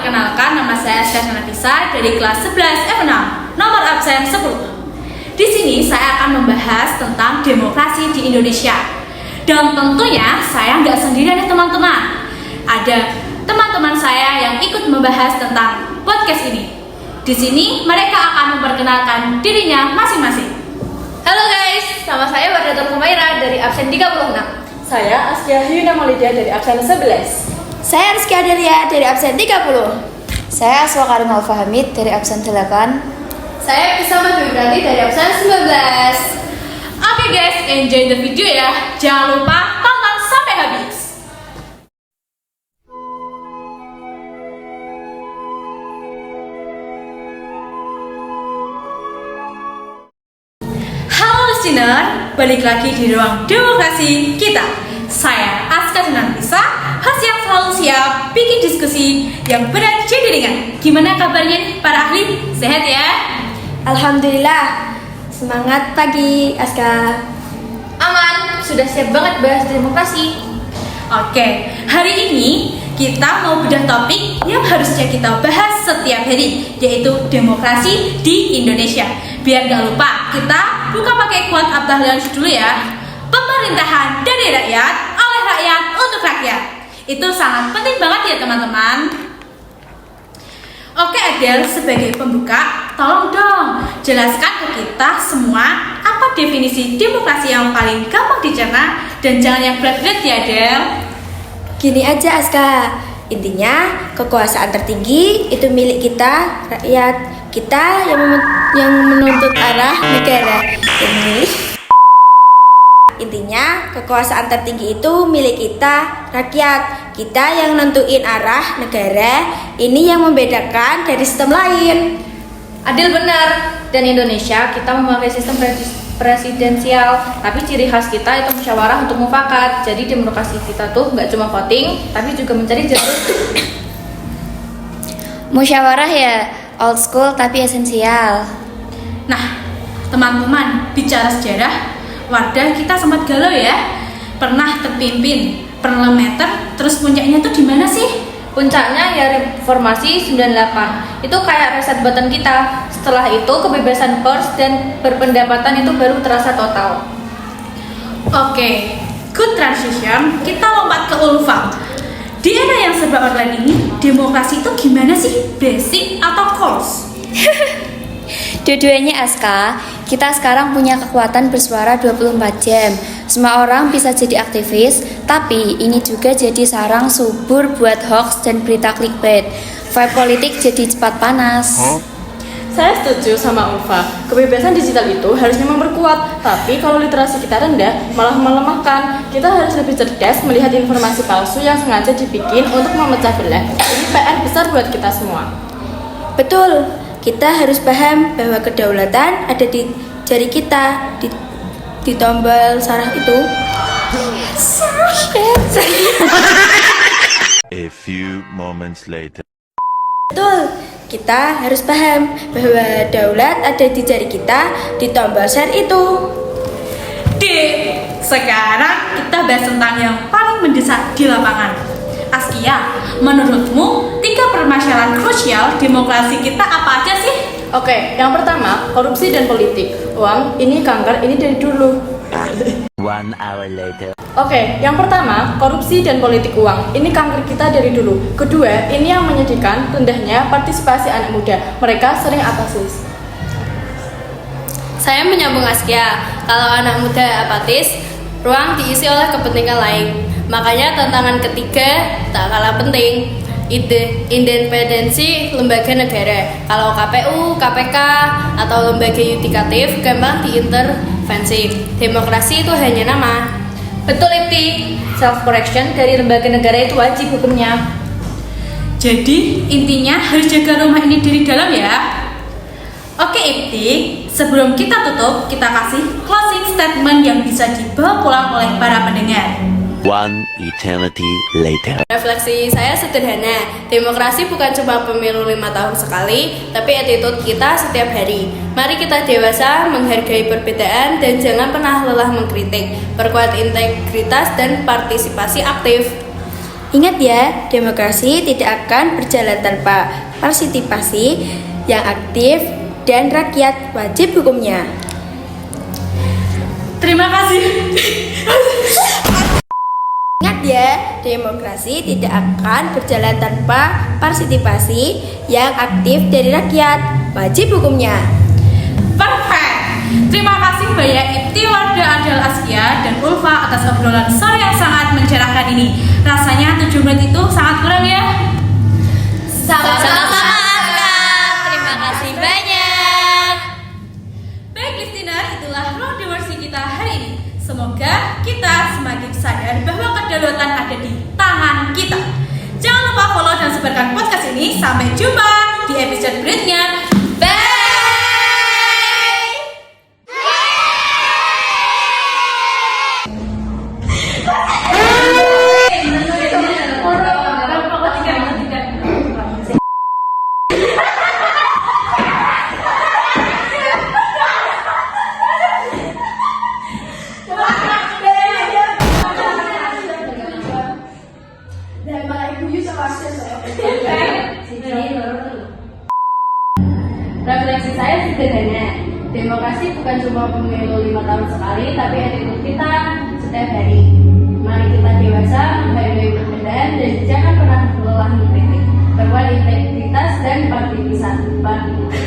Perkenalkan, nama saya Aska Nafisa dari kelas 11 F6, nomor absen 10. Di sini saya akan membahas tentang demokrasi di Indonesia. Dan tentunya saya nggak sendirian ya teman-teman. Ada teman-teman saya yang ikut membahas tentang podcast ini. Di sini mereka akan memperkenalkan dirinya masing-masing. Halo guys, nama saya Wardatul Humaira dari absen 36. Saya Askia Hyuna Maulidia dari absen 11. Saya Rizky Adelia dari absen 30. Saya Aswa Karim Alfahamid dari absen 8. Saya Kisama Dwi dari absen 19. Oke guys, enjoy the video ya. Jangan lupa tonton sampai habis. Halo listener, balik lagi di ruang demokrasi kita. Saya Aska Nafisa, host yang selalu siap bikin diskusi yang berat jadi ringan. Gimana kabarnya nih para ahli? Sehat ya? Alhamdulillah. Semangat pagi, Aska. Aman, sudah siap banget bahas demokrasi. Oke, hari ini kita mau bedah topik yang harusnya kita bahas setiap hari, yaitu demokrasi di Indonesia. Biar gak lupa, kita buka pakai quote Abdullah Leonsi dulu ya. Pemerintahan dari rakyat, oleh rakyat, untuk rakyat. Itu sangat penting banget ya teman-teman. Oke Adel, sebagai pembuka, tolong dong jelaskan ke kita semua apa definisi demokrasi yang paling gampang dicerna dan jangan yang berat-berat ya Adel. Gini aja, Aska. Intinya, kekuasaan tertinggi itu milik kita, rakyat. Kita yang menuntut arah negara ini. Intinya, kekuasaan tertinggi itu milik kita, rakyat. Kita yang nentuin arah negara, ini yang membedakan dari sistem lain. Adil benar, dan Indonesia kita memakai sistem presidensial, tapi ciri khas kita itu musyawarah untuk mufakat. Jadi demokrasi kita tuh nggak cuma voting, tapi juga mencari jalur. Musyawarah ya, old school tapi esensial. Nah, teman-teman, bicara sejarah, Wardah kita sempat galau ya. Pernah terpimpin parlementer, terus puncaknya tuh di mana sih? Puncaknya ya reformasi 98. Itu kayak reset button kita. Setelah itu kebebasan pers dan berpendapatan itu baru terasa total. Oke, good transition. Kita lompat ke Ulfa. Di era yang serba online ini, demokrasi itu gimana sih? Basic atau course? Dua-duanya, Aska. Kita sekarang punya kekuatan bersuara 24 jam. Semua orang bisa jadi aktivis, tapi ini juga jadi sarang subur buat hoax dan berita clickbait. Vibe politik jadi cepat panas. Saya setuju sama Ulfa. Kebebasan digital itu harusnya memperkuat, tapi kalau literasi kita rendah, malah melemahkan. Kita harus lebih cerdas melihat informasi palsu yang sengaja dibikin untuk memecah belah. Ini PR besar buat kita semua. Betul. Kita harus paham bahwa kedaulatan ada di jari kita, di tombol sarah itu. A few moments later. Betul. Kita harus paham bahwa daulat ada di jari kita, di tombol share itu. Sekarang kita bahas tentang yang paling mendesak di lapangan. Askia, menurutmu 3 permasalahan krusial demokrasi kita apa aja sih? Oke, yang pertama, korupsi dan politik. Uang, ini kanker, ini dari dulu. 1 hour later. Oke, yang pertama, korupsi dan politik uang. Ini kanker kita dari dulu. Kedua, ini yang menyedihkan, rendahnya partisipasi anak muda. Mereka sering apatis. Saya menyambung Askia, kalau anak muda apatis, ruang diisi oleh kepentingan lain. Makanya tantangan ketiga tak kalah penting, independensi lembaga negara. Kalau KPU, KPK, atau lembaga yudikatif gampang diintervensi. Demokrasi itu hanya nama. Betul Ipti, self correction dari lembaga negara itu wajib hukumnya. Jadi intinya harus jaga rumah ini dari dalam ya. Oke Ipti, sebelum kita tutup, kita kasih closing statement yang bisa dibawa pulang oleh para pendengar. 1 eternity later. Refleksi saya sederhana, demokrasi bukan cuma pemilu 5 tahun sekali, tapi attitude kita setiap hari. Mari kita dewasa, menghargai perbedaan, dan jangan pernah lelah mengkritik. Perkuat integritas dan partisipasi aktif. Ingat ya, demokrasi tidak akan berjalan tanpa partisipasi yang aktif dan rakyat wajib hukumnya. Terima kasih. Ingat ya, demokrasi tidak akan berjalan tanpa partisipasi yang aktif dari rakyat wajib hukumnya. Perfect. Terima kasih banyak Ipti, Wardah, Adel, Askia, dan Ulfa atas obrolan sore yang sangat mencerahkan ini. Rasanya 7 menit itu sangat kurang ya. Sama-sama, terima kasih banyak. Baik listener, itulah Ruang Demokrasi kita hari ini. Semoga kita semakin sadar bahwa kedaulatan ada di tangan kita. Jangan lupa follow dan sebarkan podcast ini. Sampai jumpa di episode berikutnya. Bye. Refleksi saya sederhana. Demokrasi bukan cuma pemilu 5 tahun sekali, tapi attitude kita setiap hari. Mari kita dewasa, menghargai perbedaan, dan jangan pernah lelah mengkritik. Perkuat integritas dan partisipasi.